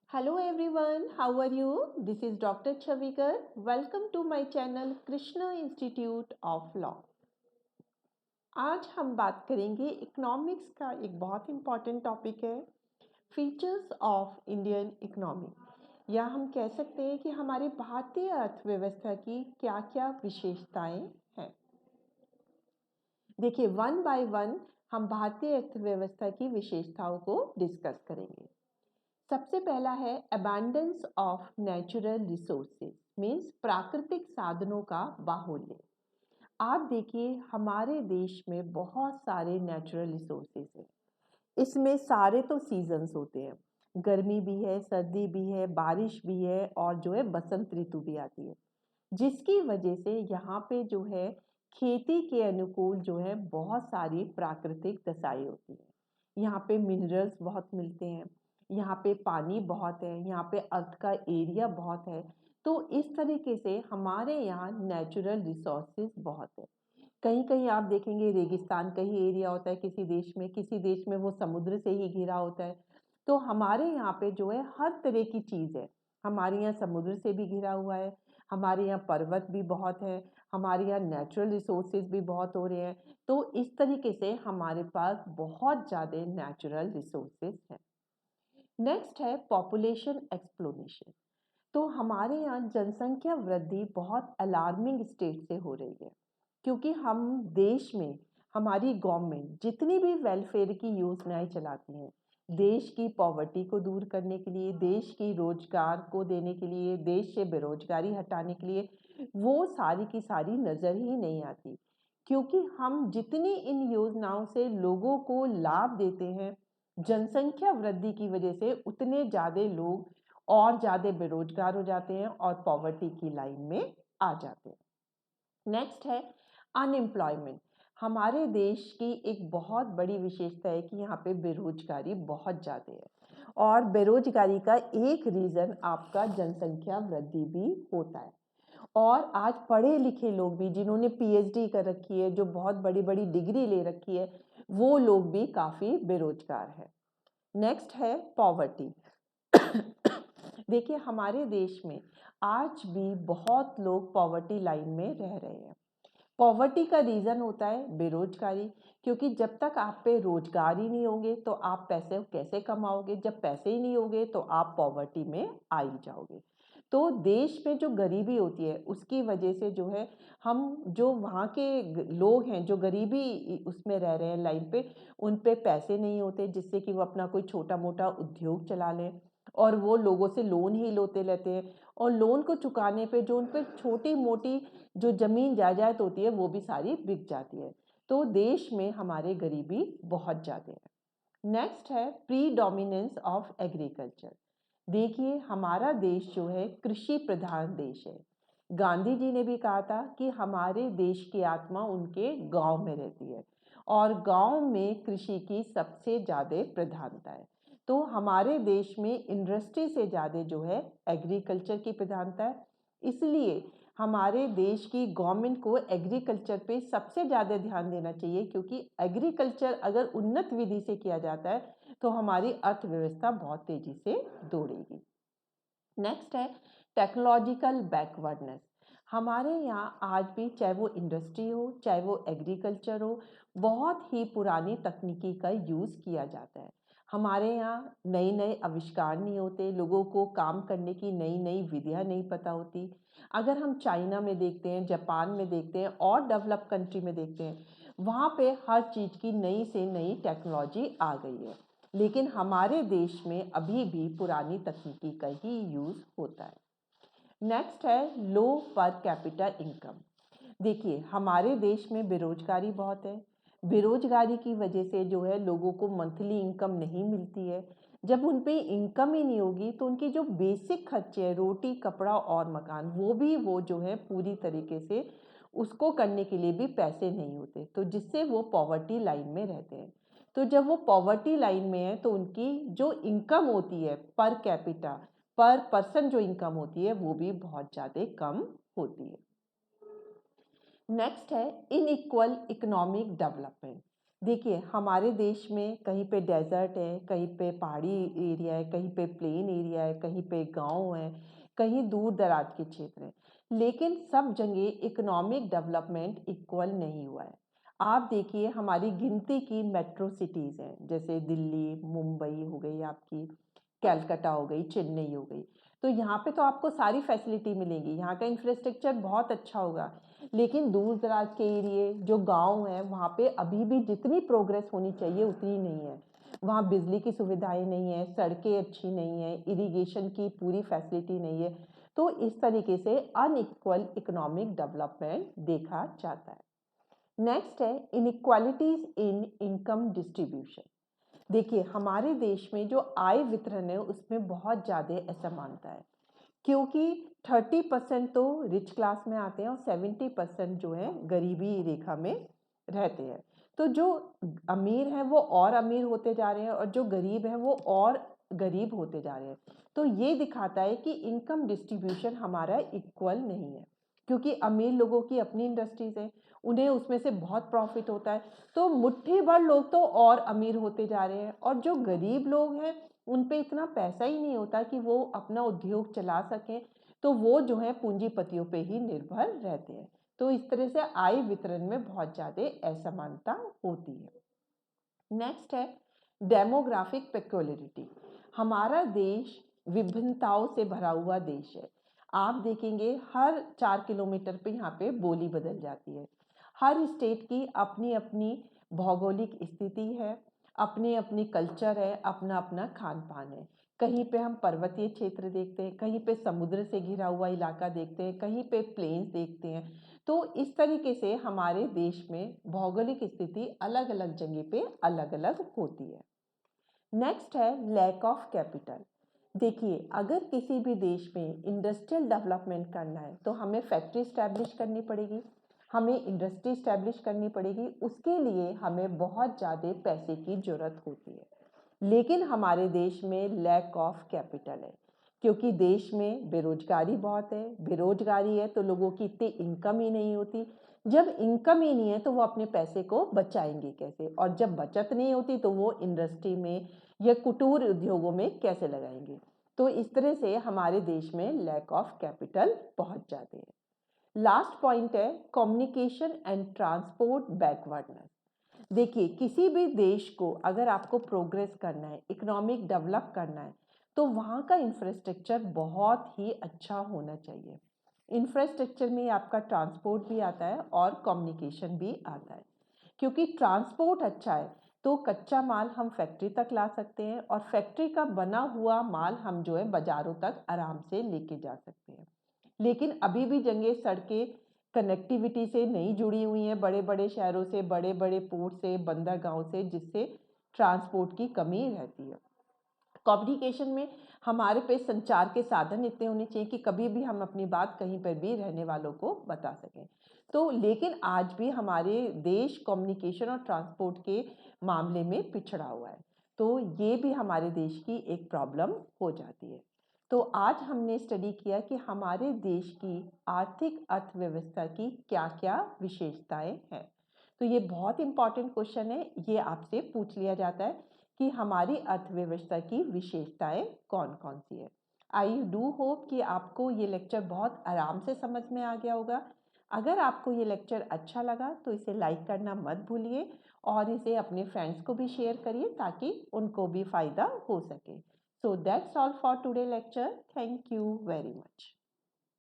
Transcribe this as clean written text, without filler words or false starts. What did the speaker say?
Hello everyone, how are you? This is Dr. Chavikar. Welcome to my channel Krishna Institute of Law. आज हम बात करेंगे economics का एक बहुत इम्पॉर्टेंट टॉपिक है फीचर्स ऑफ इंडियन इकोनॉमी या हम कह सकते हैं कि हमारे भारतीय अर्थव्यवस्था की क्या क्या विशेषताएं हैं। देखिए वन बाय वन हम भारतीय अर्थव्यवस्था की विशेषताओं को डिस्कस करेंगे। सबसे पहला है abundance of natural resources means प्राकृतिक साधनों का बाहुल्य। आप देखिए हमारे देश में बहुत सारे नेचुरल रिसोर्सेज हैं। इसमें सारे तो सीजन्स होते हैं, गर्मी भी है, सर्दी भी है, बारिश भी है और जो है बसंत ऋतु भी आती है, जिसकी वजह से यहाँ पे जो है खेती के अनुकूल जो है बहुत सारी प्राकृतिक दशाएं होती हैं। यहाँ पे मिनरल्स बहुत मिलते हैं, यहाँ पे पानी बहुत है, यहाँ पे अर्थ का एरिया बहुत है। तो इस तरीके से हमारे यहाँ नेचुरल रिसोर्सेज बहुत है। कहीं कहीं आप देखेंगे रेगिस्तान का ही एरिया होता है किसी देश में वो समुद्र से ही घिरा होता है। तो हमारे यहाँ पे जो है हर तरह की चीज़ है। हमारे यहाँ समुद्र से भी घिरा हुआ है, हमारे यहाँ पर्वत भी बहुत है, हमारे यहाँ नेचुरल रिसोर्सेज भी बहुत हो रहे हैं। तो इस तरीके से हमारे पास बहुत ज़्यादा नेचुरल रिसोर्सेज हैं। नेक्स्ट है पॉपुलेशन एक्सप्लोरेशन। तो हमारे यहाँ जनसंख्या वृद्धि बहुत अलार्मिंग स्टेट से हो रही है, क्योंकि हम देश में हमारी गवर्नमेंट जितनी भी वेलफेयर की योजनाएं चलाती हैं, देश की पॉवर्टी को दूर करने के लिए, देश की रोजगार को देने के लिए, देश से बेरोजगारी हटाने के लिए, वो सारी की सारी नज़र ही नहीं आती। क्योंकि हम जितनी इन योजनाओं से लोगों को लाभ देते हैं, जनसंख्या वृद्धि की वजह से उतने ज़्यादा लोग और ज़्यादा बेरोजगार हो जाते हैं और पॉवर्टी की लाइन में आ जाते हैं। नेक्स्ट है अनएम्प्लॉयमेंट। हमारे देश की एक बहुत बड़ी विशेषता है कि यहाँ पे बेरोजगारी बहुत ज़्यादा है और बेरोजगारी का एक रीज़न आपका जनसंख्या वृद्धि भी होता है। और आज पढ़े लिखे लोग भी जिन्होंने पीएचडी कर रखी है, जो बहुत बड़ी बड़ी डिग्री ले रखी है, वो लोग भी काफ़ी बेरोजगार हैं। नेक्स्ट है पॉवर्टी। देखिए हमारे देश में आज भी बहुत लोग पॉवर्टी लाइन में रह रहे हैं। पॉवर्टी का रीज़न होता है बेरोजगारी, क्योंकि जब तक आप पे रोजगार ही नहीं होंगे तो आप पैसे कैसे कमाओगे, जब पैसे ही नहीं होंगे तो आप पॉवर्टी में आ ही जाओगे। तो देश में जो गरीबी होती है उसकी वजह से जो है हम जो वहाँ के लोग हैं जो गरीबी उसमें रह रहे हैं लाइन पे, उन पे पैसे नहीं होते जिससे कि वो अपना कोई छोटा मोटा उद्योग चला लें, और वो लोगों से लोन ही लोते रहते हैं और लोन को चुकाने पे जो उन पे छोटी मोटी जो ज़मीन जायदाद होती है वो भी सारी बिक जाती है। तो देश में हमारे गरीबी बहुत ज़्यादा है। नेक्स्ट है प्री डोमिनेंस ऑफ एग्रीकल्चर। देखिए हमारा देश जो है कृषि प्रधान देश है। गांधी जी ने भी कहा था कि हमारे देश की आत्मा उनके गांव में रहती है और गांव में कृषि की सबसे ज़्यादा प्रधानता है। तो हमारे देश में इंडस्ट्री से ज़्यादा जो है एग्रीकल्चर की प्रधानता है। इसलिए हमारे देश की गवर्नमेंट को एग्रीकल्चर पे सबसे ज़्यादा ध्यान देना चाहिए, क्योंकि एग्रीकल्चर अगर उन्नत विधि से किया जाता है तो हमारी अर्थव्यवस्था बहुत तेज़ी से दौड़ेगी। नेक्स्ट है टेक्नोलॉजिकल बैकवर्डनेस। हमारे यहाँ आज भी चाहे वो इंडस्ट्री हो चाहे वो एग्रीकल्चर हो, बहुत ही पुरानी तकनीकी का यूज़ किया जाता है। हमारे यहाँ नए नए आविष्कार नहीं होते, लोगों को काम करने की नई नई विधियाँ नहीं पता होती। अगर हम चाइना में देखते हैं, जापान में देखते हैं और डेवलप कंट्री में देखते हैं, वहाँ पे हर चीज़ की नई से नई टेक्नोलॉजी आ गई है, लेकिन हमारे देश में अभी भी पुरानी तकनीकी का ही यूज़ होता है। नेक्स्ट है लो पर कैपिटा इनकम। देखिए हमारे देश में बेरोजगारी बहुत है। बेरोजगारी की वजह से जो है लोगों को मंथली इनकम नहीं मिलती है। जब उन पे इनकम ही नहीं होगी तो उनके जो बेसिक खर्चे हैं, रोटी कपड़ा और मकान, वो जो है पूरी तरीके से उसको करने के लिए भी पैसे नहीं होते, तो जिससे वो पॉवर्टी लाइन में रहते हैं। तो जब वो पॉवर्टी लाइन में है तो उनकी जो इनकम होती है पर कैपिटा, पर पर्सन जो इनकम होती है वो भी बहुत ज़्यादा कम होती है। नेक्स्ट है इनइक्वल इकोनॉमिक डेवलपमेंट। देखिए, हमारे देश में कहीं पे डेज़र्ट है, कहीं पे पहाड़ी एरिया है, कहीं पे प्लेन एरिया है, कहीं पे गाँव है, कहीं दूर-दराज के क्षेत्र हैं। लेकिन सब जगह इकोनॉमिक डेवलपमेंट इक्वल नहीं हुआ है। आप देखिए हमारी गिनती की मेट्रो सिटीज़ हैं, जैसे दिल्ली, मुंबई हो गई आपकी, कलकत्ता हो गई, चेन्नई हो गई। तो यहाँ पे तो आपको सारी फैसिलिटी मिलेगी, यहाँ का इंफ्रास्ट्रक्चर बहुत अच्छा होगा। लेकिन दूर-दराज के एरिये जो गाँव हैं, वहाँ पे अभी भी जितनी प्रोग्रेस होनी चाहिए उतनी नहीं है। वहाँ बिजली की सुविधाएँ नहीं है, सड़कें अच्छी नहीं हैं, इरिगेशन की पूरी फैसिलिटी नहीं है। तो इस तरीके से अनइक्वल इकोनॉमिक डेवलपमेंट देखा जाता है। नेक्स्ट है इनइक्वालिटीज़ इन इनकम डिस्ट्रीब्यूशन। देखिए, हमारे देश में जो आय वितरण है उसमें बहुत ज़्यादा असमानता है। क्योंकि 30% तो रिच क्लास में आते हैं और 70% जो है गरीबी रेखा में रहते हैं। तो जो अमीर हैं वो और अमीर होते जा रहे हैं और जो गरीब हैं वो और गरीब होते जा रहे हैं। तो ये दिखाता है कि इनकम डिस्ट्रीब्यूशन हमारा इक्वल नहीं है, क्योंकि अमीर लोगों की अपनी इंडस्ट्रीज है, उन्हें उसमें से बहुत प्रॉफिट होता है। तो मुट्ठी भर लोग तो और अमीर होते जा रहे हैं और जो गरीब लोग हैं उन पे इतना पैसा ही नहीं होता कि वो अपना उद्योग चला सकें, तो वो जो है पूंजीपतियों पे ही निर्भर रहते हैं। तो इस तरह से आय वितरण में बहुत ज़्यादा असमानता होती है। नेक्स्ट है डेमोग्राफिक पेक्युलरिटी। हमारा देश विभिन्नताओं से भरा हुआ देश है। आप देखेंगे हर 4 किलोमीटर पे यहाँ पे बोली बदल जाती है। हर स्टेट की अपनी अपनी भौगोलिक स्थिति है, अपनी अपनी कल्चर है, अपना अपना खान पान है। कहीं पे हम पर्वतीय क्षेत्र देखते हैं, कहीं पे समुद्र से घिरा हुआ इलाका देखते हैं, कहीं पे प्लेन्स देखते हैं। तो इस तरीके से हमारे देश में भौगोलिक स्थिति अलग अलग जगह पे अलग अलग होती है। नेक्स्ट है लैक ऑफ कैपिटल। देखिए, अगर किसी भी देश में इंडस्ट्रियल डेवलपमेंट करना है तो हमें फैक्ट्री स्टैब्लिश करनी पड़ेगी, हमें इंडस्ट्री स्टैब्लिश करनी पड़ेगी, उसके लिए हमें बहुत ज़्यादा पैसे की ज़रूरत होती है। लेकिन हमारे देश में लैक ऑफ कैपिटल है, क्योंकि देश में बेरोजगारी बहुत है। बेरोजगारी है तो लोगों की इतनी इनकम ही नहीं होती। जब इनकम ही नहीं है तो वो अपने पैसे को बचाएंगे कैसे, और जब बचत नहीं होती तो वो इंडस्ट्री में या कुटीर उद्योगों में कैसे लगाएंगे। तो इस तरह से हमारे देश में लैक ऑफ कैपिटल बहुत ज़्यादा है। लास्ट पॉइंट है कम्युनिकेशन एंड ट्रांसपोर्ट बैकवर्डनेस। देखिए, किसी भी देश को अगर आपको प्रोग्रेस करना है, इकोनॉमिक डेवलप करना है, तो वहाँ का इंफ्रास्ट्रक्चर बहुत ही अच्छा होना चाहिए। इंफ्रास्ट्रक्चर में आपका ट्रांसपोर्ट भी आता है और कम्युनिकेशन भी आता है। क्योंकि ट्रांसपोर्ट अच्छा है तो कच्चा माल हम फैक्ट्री तक ला सकते हैं और फैक्ट्री का बना हुआ माल हम जो है बाज़ारों तक आराम से लेके जा सकते हैं। लेकिन अभी भी जगह सड़कें कनेक्टिविटी से नहीं जुड़ी हुई हैं, बड़े-बड़े शहरों से, बड़े-बड़े पोर्ट से, बंदरगाहों से, जिससे ट्रांसपोर्ट की कमी रहती है। कम्युनिकेशन में हमारे पे संचार के साधन इतने होने चाहिए कि कभी भी हम अपनी बात कहीं पर भी रहने वालों को बता सकें। तो लेकिन आज भी हमारे देश कम्युनिकेशन और ट्रांसपोर्ट के मामले में पिछड़ा हुआ है। तो ये भी हमारे देश की एक प्रॉब्लम हो जाती है। तो आज हमने स्टडी किया कि हमारे देश की आर्थिक अर्थव्यवस्था की क्या-क्या विशेषताएं हैं। तो ये बहुत इंपॉर्टेंट क्वेश्चन है, ये आपसे पूछ लिया जाता है कि हमारी अर्थव्यवस्था की विशेषताएं कौन-कौन सी है। आई डू होप कि आपको ये लेक्चर बहुत आराम से समझ में आ गया होगा। अगर आपको ये लेक्चर अच्छा लगा तो इसे लाइक करना मत भूलिए और इसे अपने फ्रेंड्स को भी शेयर करिए ताकि उनको भी फ़ायदा हो सके। So that's all for today lecture. Thank you very much.